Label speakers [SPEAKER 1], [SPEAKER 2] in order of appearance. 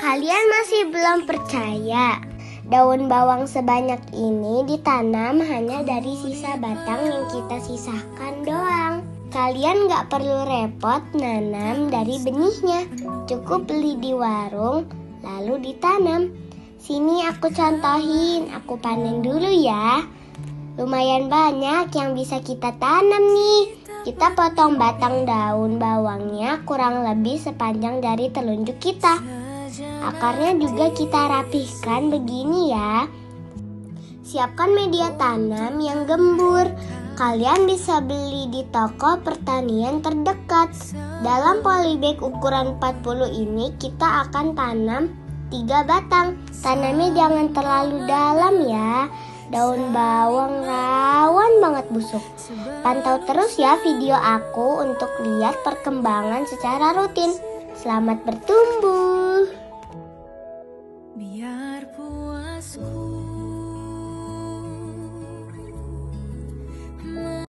[SPEAKER 1] Kalian masih belum percaya? Daun bawang sebanyak ini ditanam hanya dari sisa batang yang kita sisahkan doang. Kalian gak perlu repot nanam dari benihnya. Cukup beli di warung, lalu ditanam. Sini aku contohin, aku panen dulu ya. Lumayan banyak yang bisa kita tanam nih. Kita potong batang daun bawangnya kurang lebih sepanjang dari telunjuk kita. Akarnya juga kita rapihkan begini ya. Siapkan media tanam yang gembur. Kalian bisa beli di toko pertanian terdekat. Dalam polybag ukuran 40 ini kita akan tanam 3 batang. Tanamnya jangan terlalu dalam ya. Daun bawang rawan banget busuk. Pantau terus ya video aku untuk lihat perkembangan secara rutin. Selamat bertumbuh.
[SPEAKER 2] Biar puasku